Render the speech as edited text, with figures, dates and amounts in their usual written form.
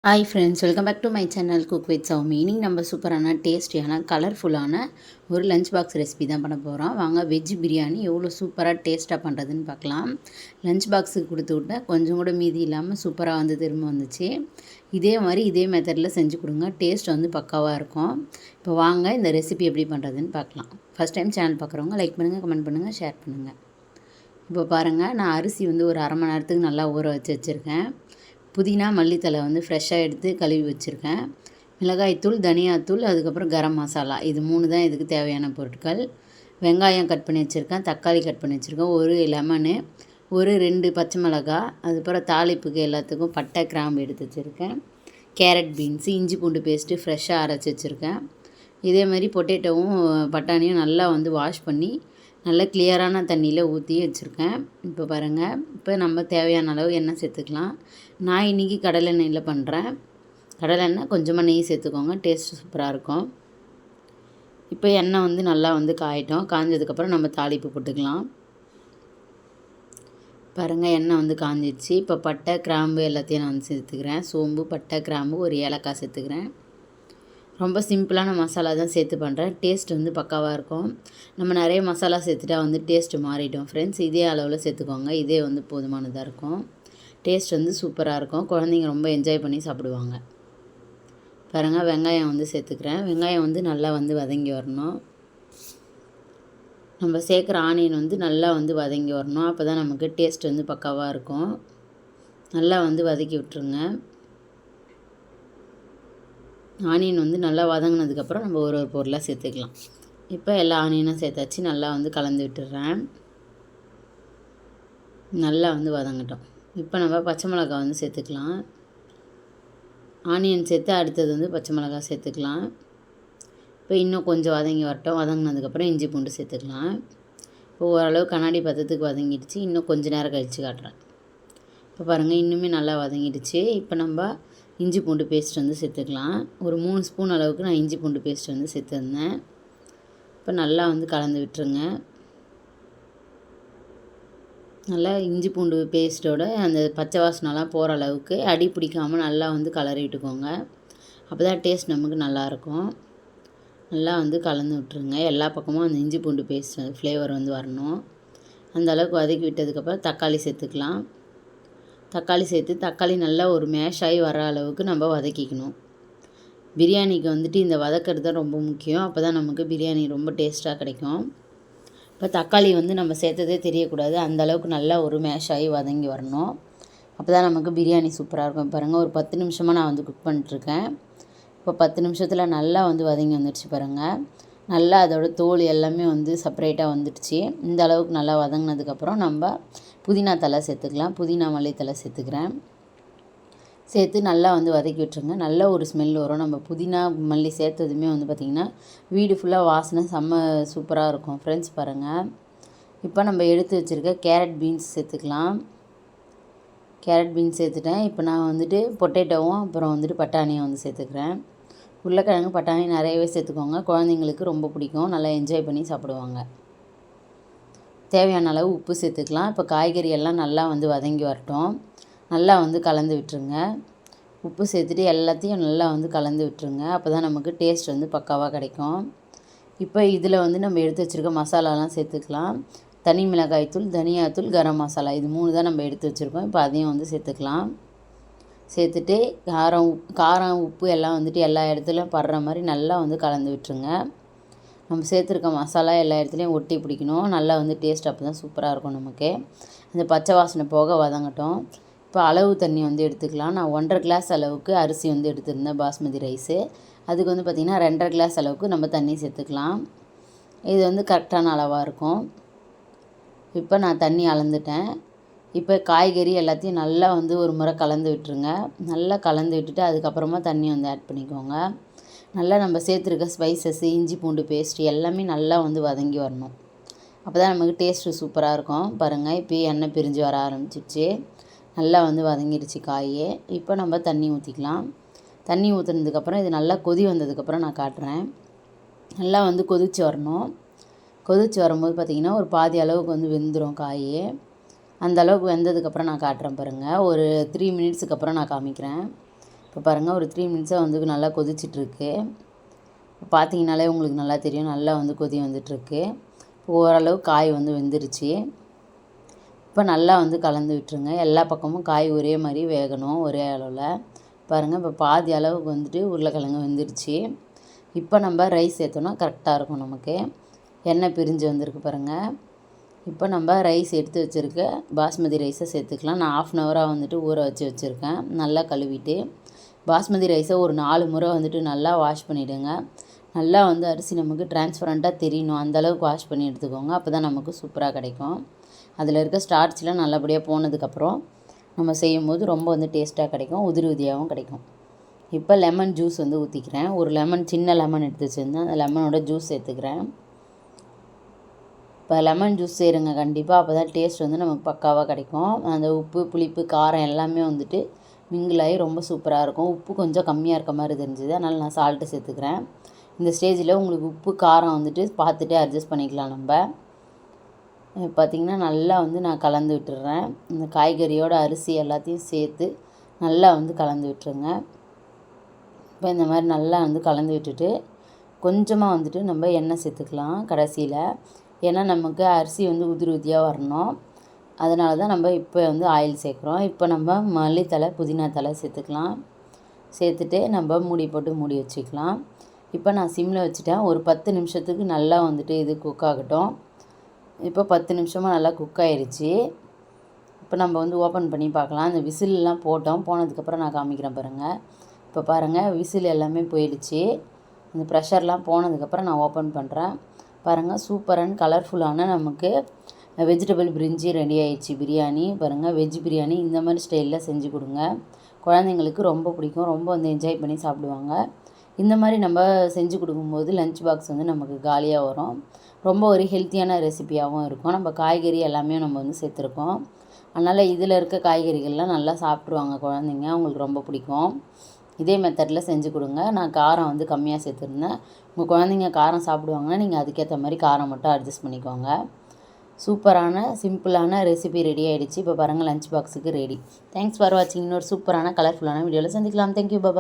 Hi friends, welcome back to my channel cook with Soumi. இன்னைக்கு நம்ம சூப்பரான டேஸ்டியான கலர்ஃபுல்லான ஒரு லஞ்ச் பாக்ஸ் ரெசிபி தான் பண்ண போகிறோம். வாங்க வெஜ் பிரியாணி எவ்வளோ சூப்பராக டேஸ்ட்டாக பண்ணுறதுன்னு பார்க்கலாம். லஞ்ச் பாக்ஸுக்கு கொடுத்து விட்டால் கொஞ்சம் கூட மீதி இல்லாமல் சூப்பராக வந்து திரும்ப வந்துச்சு. இதே மெத்தடில் செஞ்சு கொடுங்க, டேஸ்ட் வந்து பக்காவாக இருக்கும். இப்போ வாங்க இந்த ரெசிபி எப்படி பண்ணுறதுன்னு பார்க்கலாம். ஃபஸ்ட் டைம் சேனல் பார்க்குறவங்க லைக் பண்ணுங்கள், கமெண்ட் பண்ணுங்கள், ஷேர் பண்ணுங்கள். இப்போ பாருங்கள், நான் அரிசி வந்து ஒரு அரை மணி நேரத்துக்கு நல்லா ஊற வச்சுருக்கேன். புதினா மல்லித்தலை வந்து ஃப்ரெஷ்ஷாக எடுத்து கழுவி வச்சுருக்கேன். மிளகாய்த்தூள், தனியாத்தூள், அதுக்கப்புறம் கரம் மசாலா, இது 3 தான் இதுக்கு தேவையான பொருட்கள். வெங்காயம் கட் பண்ணி வச்சுருக்கேன், தக்காளி கட் பண்ணி வச்சுருக்கேன், ஒரு லெமனு, ஒரு 2 பச்சை மிளகா, அதுக்கப்புறம் தாளிப்புக்கு எல்லாத்துக்கும் பட்டை கிராம்பு எடுத்து வச்சுருக்கேன். கேரட், பீன்ஸு, இஞ்சி பூண்டு பேஸ்ட்டு ஃப்ரெஷ்ஷாக அரைச்சி வச்சுருக்கேன். இதேமாதிரி பொட்டேட்டோவும் பட்டாணியும் நல்லா வந்து வாஷ் பண்ணி நல்லா கிளியரான தண்ணியில் ஊற்றி வச்சுருக்கேன். இப்போ பாருங்கள், இப்போ நம்ம தேவையான அளவு எண்ணெய் சேர்த்துக்கலாம். நான் இன்றைக்கி கடலெண்ணெயில் பண்ணுறேன். கடலெண்ணெய் கொஞ்சமாக நெய் சேர்த்துக்கோங்க, டேஸ்ட் சூப்பராக இருக்கும். இப்போ எண்ணெய் வந்து நல்லா வந்து காயட்டும். காஞ்சதுக்கப்புறம் நம்ம தாளிப்பு போட்டுக்கலாம். பாருங்கள், எண்ணெய் வந்து காஞ்சிடுச்சு. இப்போ பட்டை கிராம்பு எல்லாத்தையும் நான் வந்து சேர்த்துக்கிறேன். சோம்பு, பட்டை, கிராம்பு, ஒரு ஏலக்காய் சேர்த்துக்கிறேன். ரொம்ப சிம்பிளான மசாலா தான் சேர்த்து பண்ணுறேன். டேஸ்ட் வந்து பக்காவாக இருக்கும். நம்ம நிறைய மசாலா சேர்த்துட்டா வந்து டேஸ்ட்டு மாறிடும் ஃப்ரெண்ட்ஸ். இதே அளவில் சேர்த்துக்கோங்க, இதே வந்து போதுமானதாக இருக்கும். டேஸ்ட் வந்து சூப்பராக இருக்கும். குழந்தைங்க ரொம்ப என்ஜாய் பண்ணி சாப்பிடுவாங்க. பாருங்கள், வெங்காயம் வந்து சேர்த்துக்கிறேன். வெங்காயம் வந்து நல்லா வந்து வதங்கி வரணும். நம்ம சேர்க்குற ஆனியன் வந்து நல்லா வந்து வதங்கி வரணும். அப்போ தான் நமக்கு டேஸ்ட் வந்து பக்காவாக இருக்கும். நல்லா வந்து வதக்கி விட்டுருங்க. ஆனியன் வந்து நல்லா வதங்கினதுக்கப்புறம் நம்ம ஒரு பொருளாக சேர்த்துக்கலாம். இப்போ எல்லா ஆனியனும் சேர்த்தாச்சு, நல்லா வந்து கலந்து விட்டுடுறேன். நல்லா வந்து வதங்கட்டும். இப்போ நம்ம பச்சை மிளகாய் வந்து சேர்த்துக்கலாம். ஆனியன் சேர்த்து அடுத்தது வந்து பச்சை மிளகாய் சேர்த்துக்கலாம். இப்போ இன்னும் கொஞ்சம் வதங்கி வரட்டும். வதங்கினதுக்கப்புறம் இஞ்சி பூண்டு சேர்த்துக்கலாம். இப்போ ஓரளவு கண்ணாடி பதத்துக்கு வதங்கிடுச்சு. இன்னும் கொஞ்சம் நேரம் கழித்து காட்டுறேன். இப்போ பாருங்கள், இன்னுமே நல்லா வதங்கிடுச்சு. இப்போ நம்ம இஞ்சி பூண்டு பேஸ்ட் வந்து சேர்த்துக்கலாம். ஒரு 3 ஸ்பூன் அளவுக்கு நான் இஞ்சி பூண்டு பேஸ்ட் வந்து சேர்த்துருந்தேன். இப்போ நல்லா வந்து கலந்து விட்டுருங்க. நல்லா இஞ்சி பூண்டு பேஸ்ட்டோட அந்த பச்சை வாசனைலாம் போகிற அளவுக்கு அடி பிடிக்காமல் நல்லா வந்து கலரி விட்டுக்கோங்க. அப்போ தான் டேஸ்ட் நமக்கு நல்லாயிருக்கும். நல்லா வந்து கலந்து விட்டுருங்க. எல்லா பக்கமும் அந்த இஞ்சி பூண்டு பேஸ்ட் ஃப்ளேவர் வந்து வரணும். அந்த அளவுக்கு வதக்கி விட்டதுக்கப்புறம் தக்காளி சேர்த்துக்கலாம். தக்காளி சேர்த்து தக்காளி நல்லா ஒரு மேஷ் ஆகி வர அளவுக்கு நம்ம வதக்கிக்கணும். பிரியாணிக்கு வந்துட்டு இந்த வதக்கிறது தான் ரொம்ப முக்கியம். அப்போ தான் நமக்கு பிரியாணி ரொம்ப டேஸ்ட்டாக கிடைக்கும். இப்போ தக்காளி வந்து நம்ம சேர்த்ததே தெரியக்கூடாது. அந்த அளவுக்கு நல்லா ஒரு மேஷ் ஆகி வதங்கி வரணும். அப்போ தான் நமக்கு பிரியாணி சூப்பராக இருக்கும். பாருங்கள், ஒரு 10 நிமிஷமாக நான் வந்து குக் பண்ணிட்டுருக்கேன். இப்போ 10 நிமிஷத்தில் நல்லா வந்து வதங்கி வந்துடுச்சு பாருங்கள். நல்லா அதோட தோல் எல்லாமே வந்து செப்பரேட்டாக வந்துடுச்சு. இந்த அளவுக்கு நல்லா வதங்கினதுக்கப்புறம் நம்ம புதினா தலை சேர்த்துக்கலாம். புதினா மல்லித்தலை சேர்த்துக்கிறேன். சேர்த்து நல்லா வந்து வதக்கி விட்டுருங்க. நல்ல ஒரு ஸ்மெல் வரும். நம்ம புதினா மல்லி சேர்த்ததுமே வந்து பார்த்திங்கன்னா வீடு ஃபுல்லாக வாசனை செம்ம சூப்பராக இருக்கும் ஃப்ரெண்ட்ஸ். பாருங்கள், இப்போ நம்ம எடுத்து வச்சுருக்க கேரட் பீன்ஸ் சேர்த்துக்கலாம். கேரட் பீன்ஸ் சேர்த்துட்டேன். இப்போ நான் வந்துட்டு பொட்டேட்டோவும் அப்புறம் வந்துட்டு பட்டாணியும் வந்து சேர்த்துக்கிறேன். உருளைக்கிழங்கு, பட்டாணி நிறையவே சேர்த்துக்கோங்க. குழந்தைங்களுக்கு ரொம்ப பிடிக்கும், நல்லா என்ஜாய் பண்ணி சாப்பிடுவாங்க. தேவையான அளவு உப்பு சேர்த்துக்கலாம். இப்போ காய்கறி எல்லாம் நல்லா வந்து வதங்கி வரட்டும். நல்லா வந்து கலந்து விட்டுருங்க. உப்பு சேர்த்துட்டு எல்லாத்தையும் நல்லா வந்து கலந்து விட்டுருங்க. அப்போ தான் நமக்கு டேஸ்ட் வந்து பக்காவாக கிடைக்கும். இப்போ இதில் வந்து நம்ம எடுத்து வச்சுருக்க மசாலாலாம் சேர்த்துக்கலாம். தனி மிளகாய்த்தூள், தனியாத்தூள், கரம் மசாலா, இது 3 தான் நம்ம எடுத்து வச்சுருக்கோம். இப்போ அதையும் வந்து சேர்த்துக்கலாம். சேர்த்துட்டு காரம் உப்பு எல்லாம் வந்துட்டு எல்லா இடத்துலையும் படுற மாதிரி நல்லா வந்து கலந்து விட்டுருங்க. நம்ம சேர்த்துருக்க மசாலா எல்லா இடத்துலையும் ஒட்டி பிடிக்கணும். நல்லா வந்து டேஸ்ட் அப்போ தான் சூப்பராக இருக்கும் நமக்கு. அந்த பச்சை வாசனை போக வதங்கட்டும். இப்போ அளவு தண்ணி வந்து எடுத்துக்கலாம். நான் 1.5 கிளாஸ் அளவுக்கு அரிசி வந்து எடுத்துருந்தேன், பாஸ்மதி ரைஸு. அதுக்கு வந்து பார்த்திங்கன்னா 2.5 கிளாஸ் அளவுக்கு நம்ம தண்ணி சேர்த்துக்கலாம். இது வந்து கரெக்டான அளவாக இருக்கும். இப்போ நான் தண்ணி அளந்துட்டேன். இப்போ காய்கறி எல்லாத்தையும் நல்லா வந்து ஒரு முறை கலந்து விட்டுருங்க. நல்லா கலந்து விட்டுட்டு அதுக்கப்புறமா தண்ணி வந்து ஆட் பண்ணிக்கோங்க. நல்லா நம்ம சேர்த்துருக்க ஸ்பைசஸ்ஸு, இஞ்சி பூண்டு பேஸ்ட் எல்லாமே நல்லா வந்து வதங்கி வரணும். அப்போ தான் நமக்கு டேஸ்ட்டு சூப்பராக இருக்கும். பாருங்கள், இப்போ எண்ணெய் பிரிஞ்சு வர ஆரம்பிச்சிடுச்சு. நல்லா வந்து வதங்கிடுச்சு காயே. இப்போ நம்ம தண்ணி ஊற்றிக்கலாம். தண்ணி ஊற்றுனதுக்கப்புறம் இது நல்லா கொதி வந்ததுக்கப்புறம் நான் காட்டுறேன். நல்லா வந்து கொதித்து வரணும். கொதித்து வரும்போது பார்த்திங்கன்னா ஒரு பாதி அளவுக்கு வந்து வெந்துடும் காயே. அந்த அளவுக்கு வெந்ததுக்கப்புறம் நான் காட்டுறேன் பாருங்கள். ஒரு 3 மினிட்ஸுக்கு அப்புறம் நான் காமிக்கிறேன். இப்போ பாருங்கள் ஒரு 3 மினிட்ஸாக வந்து நல்லா கொதிச்சிட்ருக்கு. பார்த்தீங்கனாலே உங்களுக்கு நல்லா தெரியும், நல்லா வந்து கொதி வந்துட்டுருக்கு. ஓரளவு காய் வந்து வெந்துருச்சு. இப்போ நல்லா வந்து கலந்து விட்டுருங்க. எல்லா பக்கமும் காய் ஒரே மாதிரி வேகணும், ஒரே அளவில். பாருங்கள் இப்போ பாதி அளவுக்கு வந்துட்டு உருளைக்கிழங்கு வெந்துருச்சு. இப்போ நம்ம ரைஸ் சேர்த்தோன்னா கரெக்டாக இருக்கும் நமக்கு. எண்ணெய் பிரிஞ்சு வந்திருக்கு பாருங்கள். இப்போ நம்ம ரைஸ் எடுத்து வச்சுருக்க பாஸ்மதி ரைஸை சேர்த்துக்கலாம். நான் 1/2 அன் ஹவராக வந்துட்டு ஊற வச்சுருக்கேன். நல்லா கழுவிட்டு பாஸ்மதி ரைஸை ஒரு 4 முறை வந்துட்டு நல்லா வாஷ் பண்ணிவிடுங்க. நல்லா வந்து அரிசி நமக்கு டிரான்ஸ்பரண்ட்டாக தெரியணும், அந்தளவுக்கு வாஷ் பண்ணி எடுத்துக்கோங்க. அப்போ தான் நமக்கு சூப்பராக கிடைக்கும். அதில் இருக்க ஸ்டார்ச்லாம் நல்லபடியாக போனதுக்கப்புறம் நம்ம செய்யும்போது ரொம்ப வந்து டேஸ்ட்டாக கிடைக்கும், உதிரி உதிரியாகவும் கிடைக்கும். இப்போ லெமன் ஜூஸ் வந்து ஊற்றிக்கிறேன். ஒரு லெமன், சின்ன லெமன் எடுத்து வச்சுருந்தேன், அந்த லெமனோட ஜூஸ் சேர்த்துக்கிறேன். இப்போ லெமன் ஜூஸ் செய்கிறங்க கண்டிப்பாக, அப்போ தான் டேஸ்ட் வந்து நமக்கு பக்காவாக கிடைக்கும். அந்த உப்பு, புளிப்பு, காரம் எல்லாமே வந்துட்டு மிங்கிள் ஆகி ரொம்ப சூப்பராக இருக்கும். உப்பு கொஞ்சம் கம்மியாக இருக்க மாதிரி தெரிஞ்சுது, அதனால் நான் சால்ட்டு சேர்த்துக்கிறேன். இந்த ஸ்டேஜில் உங்களுக்கு உப்பு, காரம் வந்துட்டு பார்த்துட்டு அட்ஜஸ்ட் பண்ணிக்கலாம். நம்ம பார்த்திங்கன்னா நல்லா வந்து நான் கலந்து விட்டுறேன். இந்த காய்கறியோட அரிசி எல்லாத்தையும் சேர்த்து நல்லா வந்து கலந்து விட்டுருங்க. இப்போ இந்த மாதிரி நல்லா வந்து கலந்து விட்டுட்டு கொஞ்சமாக வந்துட்டு நம்ம எண்ணெய் சேர்த்துக்கலாம் கடைசியில். ஏன்னா நமக்கு அரிசி வந்து உதிரி உதிரியாக வரணும், அதனால தான் நம்ம இப்போ வந்து ஆயில் சேர்க்குறோம். இப்போ நம்ம மல்லித்தலை, புதினா தலை சேர்த்துக்கலாம். சேர்த்துட்டு நம்ம மூடி போட்டு மூடி வச்சுக்கலாம். இப்போ நான் சிம்மில் வச்சுட்டேன். ஒரு 10 நிமிஷத்துக்கு நல்லா வந்துட்டு இது குக் ஆகட்டும். இப்போ 10 நிமிஷமாக நல்லா குக் ஆகிருச்சு. இப்போ நம்ம வந்து ஓப்பன் பண்ணி பார்க்கலாம். அந்த விசிலெலாம் போனதுக்கப்புறம் நான் காமிக்கிறேன் பாருங்கள். இப்போ பாருங்கள் விசில் எல்லாமே போயிடுச்சு. அந்த ப்ரெஷர்லாம் போனதுக்கப்புறம் நான் ஓப்பன் பண்ணுறேன். பாருங்கள் சூப்பர் அண்ட் கலர்ஃபுல்லான நமக்கு வெஜிடபிள் பிரிஞ்சி ரெடி ஆயிடுச்சு. பிரியாணி பாருங்கள், வெஜ் பிரியாணி இந்த மாதிரி ஸ்டைலில் செஞ்சு கொடுங்க. குழந்தைங்களுக்கு ரொம்ப பிடிக்கும், ரொம்ப வந்து என்ஜாய் பண்ணி சாப்பிடுவாங்க. இந்த மாதிரி நம்ம செஞ்சு கொடுக்கும்போது லஞ்ச் பாக்ஸ் வந்து நமக்கு காலியாக வரும். ரொம்ப ஒரு ஹெல்த்தியான ரெசிபியாகவும் இருக்கும். நம்ம காய்கறி எல்லாமே நம்ம வந்து சேர்த்துருக்கோம், அதனால் இதில் இருக்க காய்கறிகள்லாம் நல்லா சாப்பிட்ருவாங்க குழந்தைங்க, அவங்களுக்கு ரொம்ப பிடிக்கும். இதே மெத்தடில் செஞ்சு கொடுங்க. நான் காரம் வந்து கம்மியாக சேர்த்துருந்தேன். உங்கள் குழந்தைங்க காரம் சாப்பிடுவாங்கன்னா நீங்கள் அதுக்கேற்ற மாதிரி காரம் மட்டும் அட்ஜஸ்ட் பண்ணிக்கோங்க. சூப்பரான சிம்பிளான ரெசிபி ரெடி ஆகிடுச்சு. இப்போ பாருங்கள் லஞ்ச் பாக்ஸுக்கு ரெடி. தேங்க்ஸ் ஃபார் வாட்சிங். இன்னொரு சூப்பரான கலர்ஃபுல்லான வீடியோவில் சந்திக்கலாம். தேங்க்யூ, பாய்.